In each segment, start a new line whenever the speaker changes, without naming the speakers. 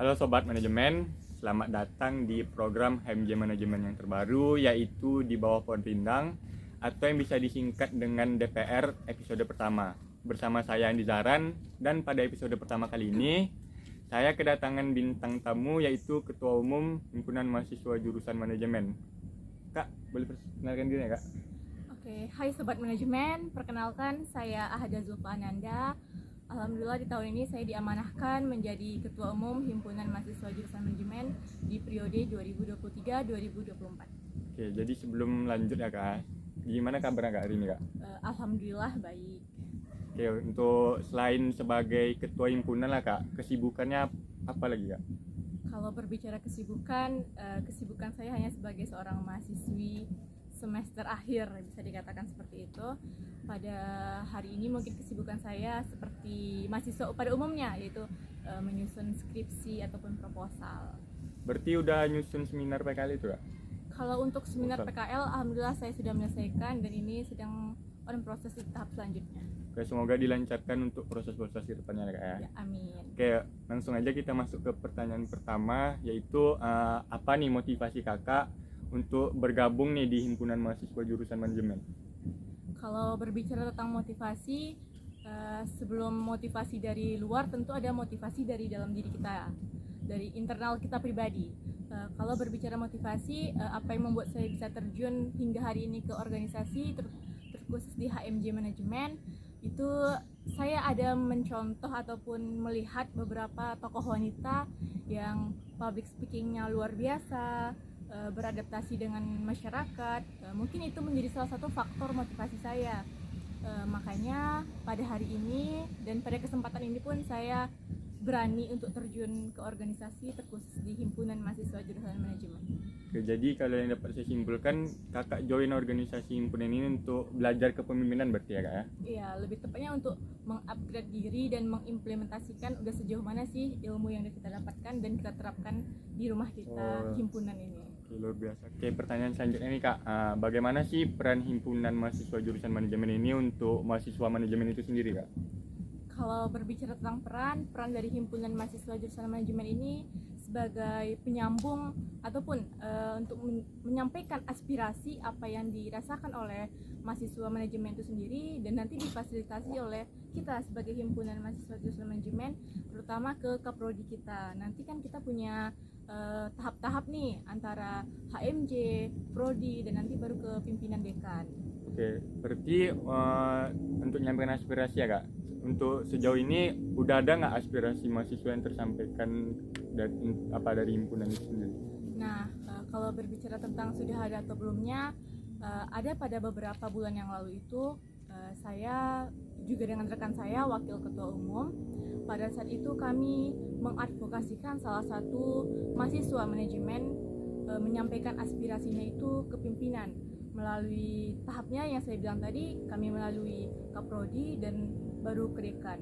Halo Sobat Manajemen, selamat datang di program HMJ Manajemen yang terbaru, yaitu Di Bawah Pohon Rindang atau yang bisa disingkat dengan DPR episode pertama. Bersama saya Andi Zaran, dan pada episode pertama kali ini saya kedatangan bintang tamu, yaitu Ketua Umum Himpunan Mahasiswa Jurusan Manajemen. Kak, boleh perkenalkan diri ya Kak?
Oke, hai Sobat Manajemen, perkenalkan saya Ahada Zulfa Ananda. Alhamdulillah di tahun ini saya diamanahkan menjadi Ketua Umum Himpunan Mahasiswa Jurusan Manajemen di periode 2023-2024.
Oke, jadi sebelum lanjut ya Kak, gimana kabarnya Kak hari ini Kak?
Alhamdulillah baik.
Oke, untuk selain sebagai ketua himpunan lah Kak, kesibukannya apa lagi Kak?
Kalau berbicara kesibukan saya hanya sebagai seorang mahasiswi semester akhir, bisa dikatakan seperti itu. Pada hari ini mungkin kesibukan saya seperti mahasiswa pada umumnya, yaitu menyusun skripsi ataupun proposal.
Berarti udah nyusun seminar PKL itu Kak?
Kalau untuk seminar PKL, alhamdulillah saya sudah menyelesaikan dan ini sedang on proses di tahap selanjutnya.
Oke, semoga dilancarkan untuk proses-proses ke depannya Kak ya.
Ya, amin.
Oke, langsung aja kita masuk ke pertanyaan pertama, yaitu apa nih motivasi kakak untuk bergabung nih di Himpunan Mahasiswa Jurusan Manajemen?
Kalau berbicara tentang motivasi, sebelum motivasi dari luar, tentu ada motivasi dari dalam diri kita, dari internal kita pribadi. Kalau berbicara motivasi, apa yang membuat saya bisa terjun hingga hari ini ke organisasi, terkhusus di HMJ Manajemen, itu saya ada mencontoh ataupun melihat beberapa tokoh wanita yang public speakingnya luar biasa, beradaptasi dengan masyarakat. Mungkin itu menjadi salah satu faktor motivasi saya. Makanya pada hari ini dan pada kesempatan ini pun saya berani untuk terjun ke organisasi terkhusus di Himpunan Mahasiswa Jurusan Manajemen.
Oke, jadi kalau yang dapat saya simpulkan, kakak join organisasi himpunan ini untuk belajar kepemimpinan berarti ya Kak ya?
Iya, lebih tepatnya untuk mengupgrade diri dan mengimplementasikan udah sejauh mana sih ilmu yang kita dapatkan dan kita terapkan di rumah kita, himpunan ini.
Oke, luar biasa. Oke, pertanyaan selanjutnya nih Kak, bagaimana sih peran Himpunan Mahasiswa Jurusan Manajemen ini untuk mahasiswa manajemen itu sendiri Kak?
Kalau berbicara tentang peran dari Himpunan Mahasiswa Jurusan Manajemen ini sebagai penyambung ataupun untuk menyampaikan aspirasi apa yang dirasakan oleh mahasiswa manajemen itu sendiri, dan nanti difasilitasi oleh kita sebagai Himpunan Mahasiswa Jurusan Manajemen, terutama ke kaprodi kita. Nanti kan kita punya tahap-tahap nih antara HMJ, prodi, dan nanti baru ke pimpinan dekan.
Oke, berarti untuk nyampaikan aspirasi ya Kak, untuk sejauh ini udah ada nggak aspirasi mahasiswa yang tersampaikan dari himpunan itu sendiri?
Nah, kalau berbicara tentang sudah ada atau belumnya, ada pada beberapa bulan yang lalu itu saya juga dengan rekan saya, wakil ketua umum, pada saat itu kami mengadvokasikan salah satu mahasiswa manajemen menyampaikan aspirasinya itu ke pimpinan melalui tahapnya yang saya bilang tadi. Kami melalui kaprodi dan baru ke dekan.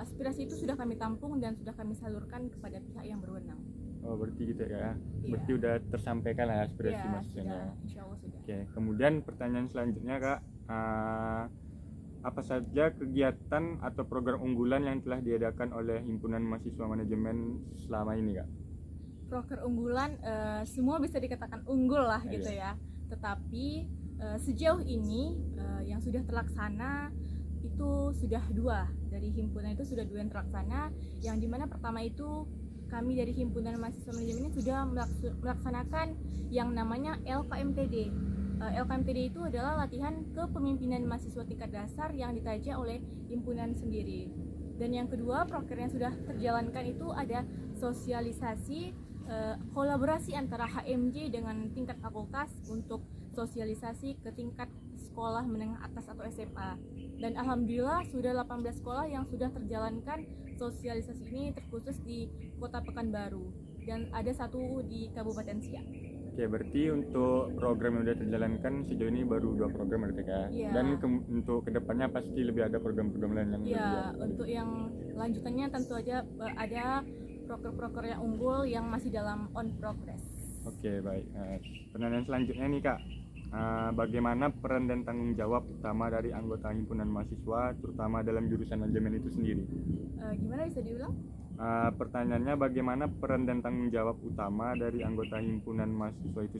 Aspirasi itu sudah kami tampung dan sudah kami salurkan kepada pihak yang berwenang.
Oh, berarti gitu ya.
Iya.
Berarti udah tersampaikan lah aspirasi
Iya,
mahasiswanya.
sudah, insya Allah sudah.
Oke, kemudian pertanyaan selanjutnya Kak, apa saja kegiatan atau program unggulan yang telah diadakan oleh Himpunan Mahasiswa Manajemen selama ini Kak?
Proker unggulan, semua bisa dikatakan unggul lah gitu
Iya.
ya. Tetapi sejauh ini yang sudah terlaksana itu sudah dua. Dari himpunan itu sudah dua yang terlaksana. Yang dimana pertama itu kami dari Himpunan Mahasiswa Manajemen ini sudah melaksanakan yang namanya LKMTD. LKMTD itu adalah latihan kepemimpinan mahasiswa tingkat dasar yang ditaja oleh himpunan sendiri. Dan yang kedua, proker yang sudah terjalankan itu ada sosialisasi, kolaborasi antara HMJ dengan tingkat fakultas untuk sosialisasi ke tingkat sekolah menengah atas atau SMA. Dan alhamdulillah sudah 18 sekolah yang sudah terjalankan sosialisasi ini, terkhusus di Kota Pekanbaru, dan ada satu di Kabupaten Siak.
Oke, berarti untuk program yang sudah terjalankan sejauh ini baru 2 program berarti Kak?
Iya.
Dan untuk kedepannya pasti lebih ada program-program lain yang
Ya,
lebih
untuk yang lanjutannya tentu aja ada proker-proker yang unggul yang masih dalam on progress.
Oke, baik. Pertanyaan selanjutnya nih Kak, bagaimana peran dan tanggung jawab utama dari anggota himpunan mahasiswa, terutama dalam jurusan manajemen itu sendiri?
Gimana, bisa diulang?
Pertanyaannya, bagaimana peran dan tanggung jawab utama dari anggota himpunan mahasiswa itu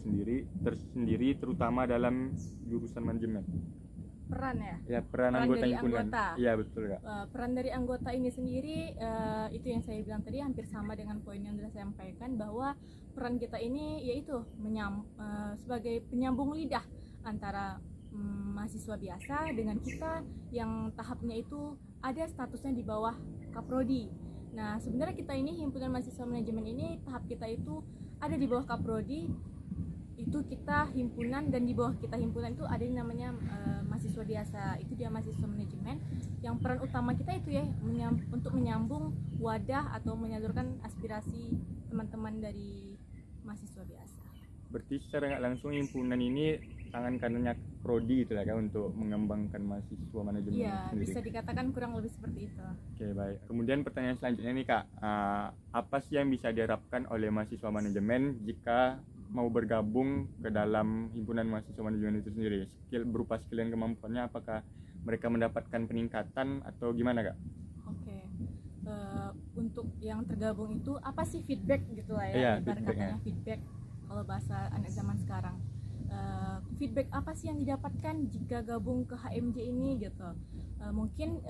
tersendiri terutama dalam jurusan manajemen?
Peran ya.
Ya, peran anggota
dari
himpunan.
anggota.
Iya, betul Kak.
Peran dari anggota ini sendiri itu yang saya bilang tadi hampir sama dengan poin yang sudah saya sampaikan, bahwa peran kita ini yaitu sebagai penyambung lidah antara mahasiswa biasa dengan kita yang tahapnya itu ada statusnya di bawah Kaprodi. Nah, sebenarnya kita ini himpunan mahasiswa manajemen ini tahap kita itu ada di bawah Kaprodi, itu kita himpunan, dan di bawah kita himpunan itu ada yang namanya mahasiswa biasa, itu dia mahasiswa manajemen, yang peran utama kita itu ya untuk menyambung wadah atau menyalurkan aspirasi teman-teman dari mahasiswa biasa.
Berarti secara nggak langsung himpunan ini tangan kanannya prodi gitu lah Kak, untuk mengembangkan mahasiswa manajemen
Iya,
sendiri.
bisa dikatakan kurang lebih seperti itu.
Oke, baik. Kemudian pertanyaan selanjutnya nih Kak, apa sih yang bisa diharapkan oleh mahasiswa manajemen jika mau bergabung ke dalam himpunan mahasiswa manajemen itu sendiri? Berupa skill dan kemampuannya, apakah mereka mendapatkan peningkatan atau gimana Kak?
Oke. Untuk yang tergabung itu apa sih feedback gitu lah ya,
Iya,
ibarat katanya feedback kalau bahasa anak zaman sekarang. Feedback apa sih yang didapatkan jika gabung ke HMJ ini gitu. Mungkin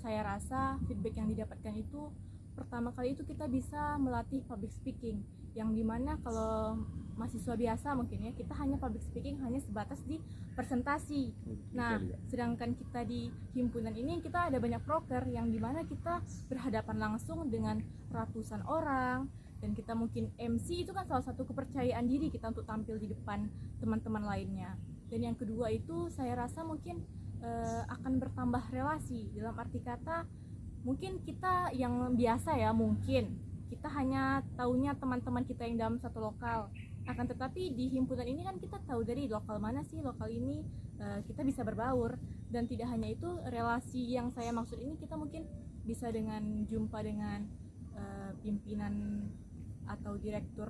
saya rasa feedback yang didapatkan itu pertama kali itu kita bisa melatih public speaking, yang dimana kalau mahasiswa biasa mungkin ya kita hanya public speaking hanya sebatas di presentasi. Nah, sedangkan kita di himpunan ini kita ada banyak proker yang dimana kita berhadapan langsung dengan ratusan orang, dan kita mungkin MC, itu kan salah satu kepercayaan diri kita untuk tampil di depan teman-teman lainnya. Dan yang kedua itu saya rasa mungkin akan bertambah relasi, dalam arti kata mungkin kita yang biasa ya, mungkin kita hanya taunya teman-teman kita yang dalam satu lokal, akan tetapi di himpunan ini kan kita tahu dari lokal mana sih, lokal ini kita bisa berbaur. Dan tidak hanya itu, relasi yang saya maksud ini kita mungkin bisa dengan jumpa dengan pimpinan atau direktur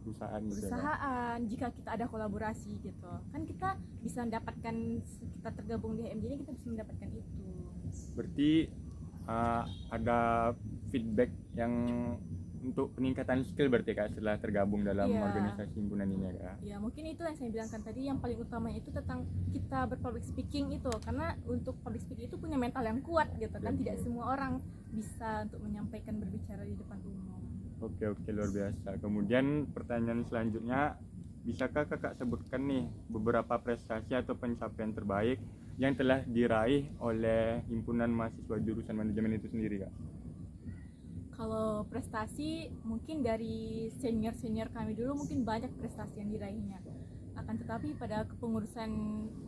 perusahaan jika kita ada kolaborasi gitu kan, kita bisa mendapatkan, kita tergabung di HMJ ini kita bisa mendapatkan itu.
Berarti ada feedback yang untuk peningkatan skill berarti Kak setelah tergabung dalam organisasi himpunan ini ya Kak? Ya,
mungkin itu yang saya bilangkan tadi, yang paling utama itu tentang kita berpublic speaking itu, karena untuk public speaking itu punya mental yang kuat gitu kan, tidak semua orang bisa untuk menyampaikan, berbicara di depan umum.
Oke, luar biasa. Kemudian pertanyaan selanjutnya, bisakah Kakak sebutkan nih beberapa prestasi atau pencapaian terbaik yang telah diraih oleh himpunan mahasiswa jurusan manajemen itu sendiri Kak?
Kalau prestasi mungkin dari senior kami dulu mungkin banyak prestasi yang diraihnya. Akan tetapi pada kepengurusan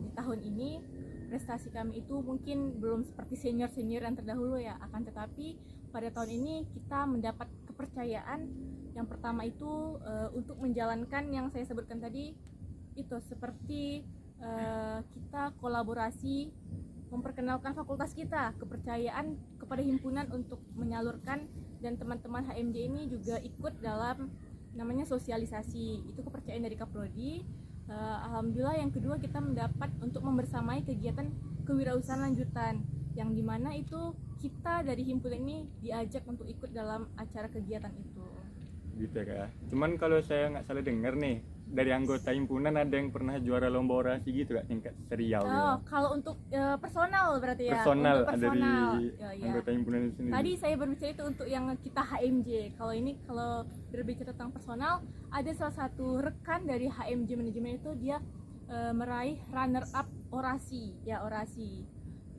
di tahun ini prestasi kami itu mungkin belum seperti senior yang terdahulu ya. Akan tetapi pada tahun ini kita mendapat kepercayaan. Yang pertama itu untuk menjalankan yang saya sebutkan tadi itu, seperti kita kolaborasi memperkenalkan fakultas kita, kepercayaan kepada himpunan untuk menyalurkan, dan teman-teman HMJ ini juga ikut dalam namanya sosialisasi, itu kepercayaan dari Kaprodi. Alhamdulillah, yang kedua kita mendapat untuk membersamai kegiatan kewirausahaan lanjutan, yang dimana itu kita dari himpunan ini diajak untuk ikut dalam acara kegiatan itu.
Gitu ya Kak. Cuman kalau saya nggak salah dengar nih, dari anggota himpunan ada yang pernah juara lomba orasi gitu Kak, tingkat serial gitu.
Kalau untuk personal berarti ya.
Personal,
untuk
dari anggota himpunan itu sendiri.
Tadi saya berbicara itu untuk yang kita HMJ. Kalau ini kalau berbicara tentang personal, ada salah satu rekan dari HMJ manajemen itu dia meraih runner up orasi.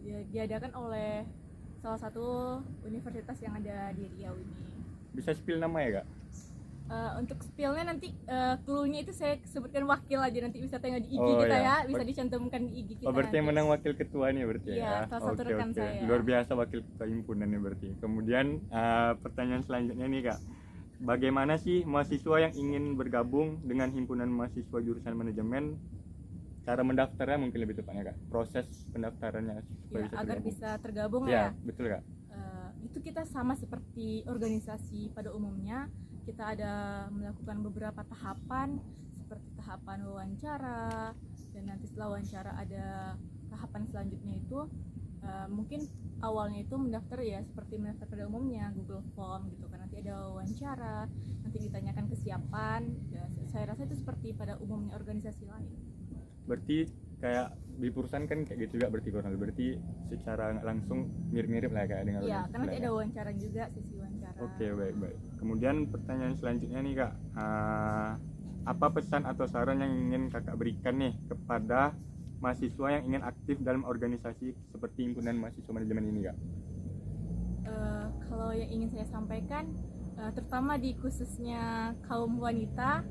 Diadakan oleh salah satu universitas yang ada di Riau ini.
Bisa spill nama ya Kak?
Untuk spillnya nanti clue-nya itu saya sebutkan wakil aja, nanti bisa tengok di IG kita ya, bisa dicantumkan di IG kita.
Berarti yang menang wakil ketua nih berarti
ya? Salah satu rekan saya.
Luar biasa wakil ketua himpunan nih berarti. Kemudian pertanyaan selanjutnya nih Kak, bagaimana sih mahasiswa yang ingin bergabung dengan himpunan mahasiswa jurusan manajemen, cara mendaftarnya mungkin lebih tepatnya Kak, proses pendaftarannya supaya
agar bisa tergabung
ya? Betul Kak.
Itu kita sama seperti organisasi pada umumnya, kita ada melakukan beberapa tahapan seperti tahapan wawancara, dan nanti setelah wawancara ada tahapan selanjutnya itu mungkin awalnya itu mendaftar ya seperti mendaftar pada umumnya, Google Form gitu kan, nanti ada wawancara, nanti ditanyakan kesiapan ya, saya rasa itu seperti pada umumnya organisasi lain.
Berarti kayak di perusahaan kan kayak gitu juga berarti kurang lebih. Berarti secara nggak langsung mirip-mirip lah kayak dengan
Iya,
organisasi
karena nanti
lain
ada
ya.
wawancara juga, sesi wawancara.
Oke, baik. Kemudian pertanyaan selanjutnya nih Kak, apa pesan atau saran yang ingin Kakak berikan nih kepada mahasiswa yang ingin aktif dalam organisasi seperti himpunan mahasiswa manajemen ini Kak?
Kalau yang ingin saya sampaikan, terutama di khususnya kaum wanita,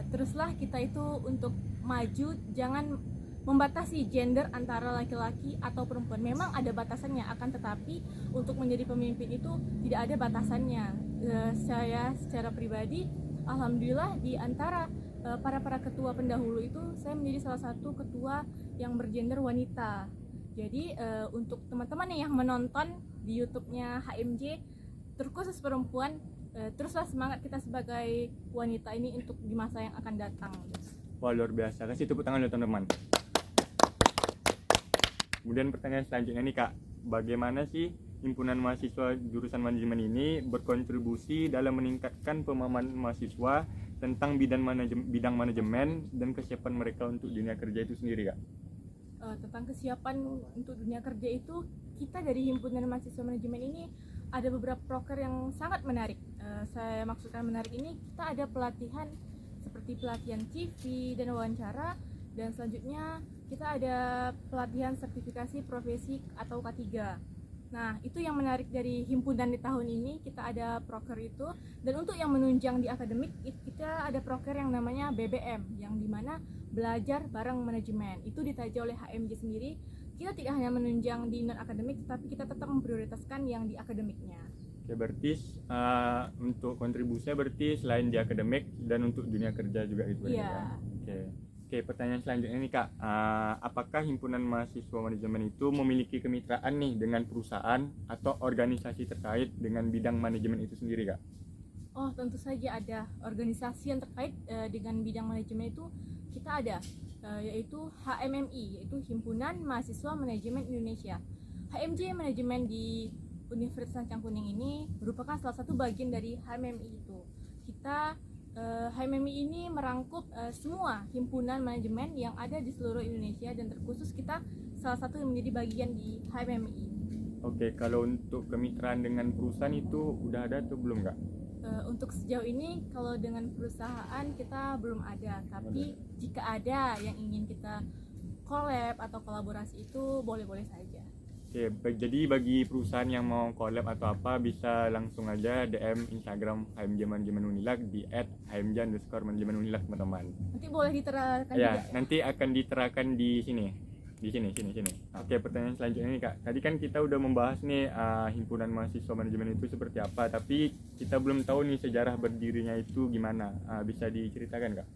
teruslah kita itu untuk maju, jangan membatasi gender antara laki-laki atau perempuan. Memang ada batasannya, akan tetapi untuk menjadi pemimpin itu tidak ada batasannya. Saya secara pribadi, alhamdulillah di antara para ketua pendahulu itu, saya menjadi salah satu ketua yang bergender wanita. Jadi untuk teman-teman yang menonton di YouTube-nya HMJ terkhusus perempuan, teruslah semangat kita sebagai wanita ini untuk di masa yang akan datang.
Wah, luar biasa. Kasih tepuk tangan dulu teman-teman. Kemudian pertanyaan selanjutnya nih Kak, bagaimana sih himpunan mahasiswa jurusan manajemen ini berkontribusi dalam meningkatkan pemahaman mahasiswa tentang bidang manajemen dan kesiapan mereka untuk dunia kerja itu sendiri Kak?
Tentang kesiapan untuk dunia kerja itu, kita dari himpunan mahasiswa manajemen ini ada beberapa proker yang sangat menarik. Saya maksudkan menarik ini, kita ada pelatihan seperti pelatihan CV dan wawancara, dan selanjutnya kita ada pelatihan sertifikasi profesi atau K3. Nah, itu yang menarik dari himpunan di tahun ini, kita ada proker itu. Dan untuk yang menunjang di akademik, kita ada proker yang namanya BBM, yang dimana belajar bareng manajemen. Itu ditaja oleh HMJ sendiri. Kita tidak hanya menunjang di non-akademik, tapi kita tetap memprioritaskan yang di akademiknya.
Oke, berarti untuk kontribusinya berarti selain di akademik dan untuk dunia kerja juga itu
Iya.
Oke, pertanyaan selanjutnya nih Kak, apakah himpunan mahasiswa manajemen itu memiliki kemitraan nih dengan perusahaan atau organisasi terkait dengan bidang manajemen itu sendiri Kak?
Oh, tentu saja ada organisasi yang terkait dengan bidang manajemen itu kita ada, yaitu HMMI, yaitu Himpunan Mahasiswa Manajemen Indonesia. HMJ Manajemen di Universitas Sancang Kuning ini merupakan salah satu bagian dari HMMI itu. Kita HMMI ini merangkup semua himpunan manajemen yang ada di seluruh Indonesia, dan terkhusus kita salah satu yang menjadi bagian di HMMI.
Oke, kalau untuk kemitraan dengan perusahaan itu udah ada atau belum Kak?
Untuk sejauh ini kalau dengan perusahaan kita belum ada, tapi jika ada yang ingin kita collab atau kolaborasi itu boleh-boleh saja.
Oke, jadi bagi perusahaan yang mau collab atau apa bisa langsung aja DM Instagram HMJ Manajemen Unilag di @hmj_manajemenunilag teman-teman.
Nanti boleh diterangkan
Ya,
juga.
nanti akan diterakan di sini. Di sini. Oke, pertanyaan selanjutnya nih Kak. Tadi kan kita udah membahas nih himpunan mahasiswa manajemen itu seperti apa, tapi kita belum tahu nih sejarah berdirinya itu gimana. Bisa diceritakan Kak?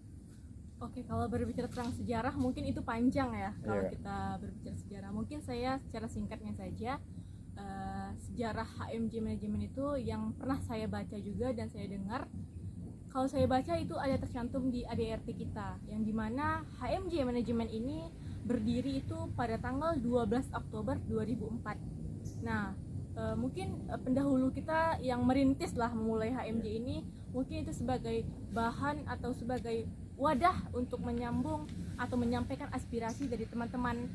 Oke, kalau berbicara tentang sejarah mungkin itu panjang ya. Kalau
Iya.
kita berbicara sejarah, mungkin saya secara singkatnya saja, sejarah HMJ Manajemen itu yang pernah saya baca juga dan saya dengar. Kalau saya baca itu ada tercantum di ADRT kita, yang dimana HMJ Manajemen ini berdiri itu pada tanggal 12 Oktober 2004. Nah, mungkin pendahulu kita yang merintis lah memulai HMJ ini, mungkin itu sebagai bahan atau sebagai wadah untuk menyambung atau menyampaikan aspirasi dari teman-teman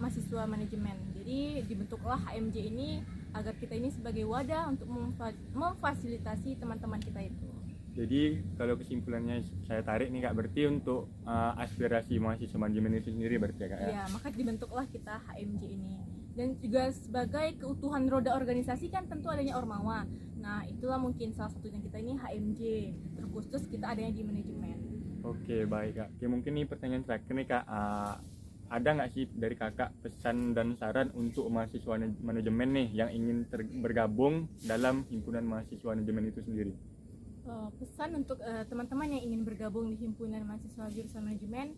mahasiswa manajemen. Jadi dibentuklah HMJ ini agar kita ini sebagai wadah untuk memfasilitasi teman-teman kita itu.
Jadi kalau kesimpulannya saya tarik nih Kak, berarti untuk aspirasi mahasiswa manajemen itu sendiri berarti ya Kak ya?
Ya, maka dibentuklah kita HMJ ini. Dan juga sebagai keutuhan roda organisasi kan tentu adanya Ormawa. Nah, itulah mungkin salah satunya kita ini HMJ. Terkhusus kita adanya di manajemen.
Oke, baik Kak. Oke, mungkin nih pertanyaan terakhir nih Kak, ada nggak sih dari Kakak pesan dan saran untuk mahasiswa manajemen nih yang ingin bergabung dalam himpunan mahasiswa manajemen itu sendiri?
Pesan untuk teman-teman yang ingin bergabung di himpunan mahasiswa jurusan manajemen,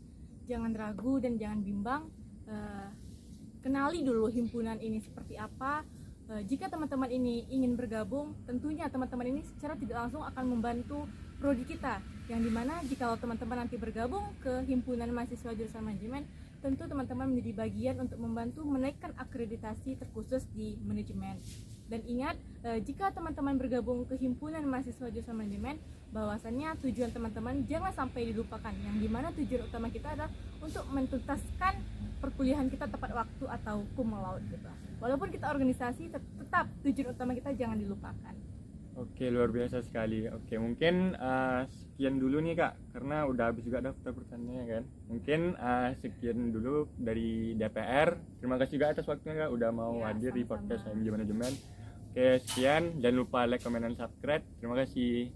jangan ragu dan jangan bimbang. Kenali dulu himpunan ini seperti apa. Jika teman-teman ini ingin bergabung, tentunya teman-teman ini secara tidak langsung akan membantu prodi kita, yang dimana jika teman-teman nanti bergabung ke himpunan mahasiswa jurusan manajemen, tentu teman-teman menjadi bagian untuk membantu menaikkan akreditasi terkhusus di manajemen. Dan ingat, jika teman-teman bergabung ke himpunan mahasiswa jurusan manajemen, bahwasannya tujuan teman-teman jangan sampai dilupakan, yang dimana tujuan utama kita adalah untuk mentuntaskan perkuliahan kita tepat waktu atau cum laude gitu. Walaupun kita organisasi, tetap tujuan utama kita jangan dilupakan.
Oke, luar biasa sekali. Oke, mungkin sekian dulu nih Kak, karena udah habis juga daftar pertanyaannya kan. Mungkin sekian dulu dari DPR. Terima kasih juga atas waktunya Kak, udah mau
Ya,
hadir di
sama-sama.
podcast HMJ Manajemen. Oke, sekian. Jangan lupa like, comment, dan subscribe. Terima kasih.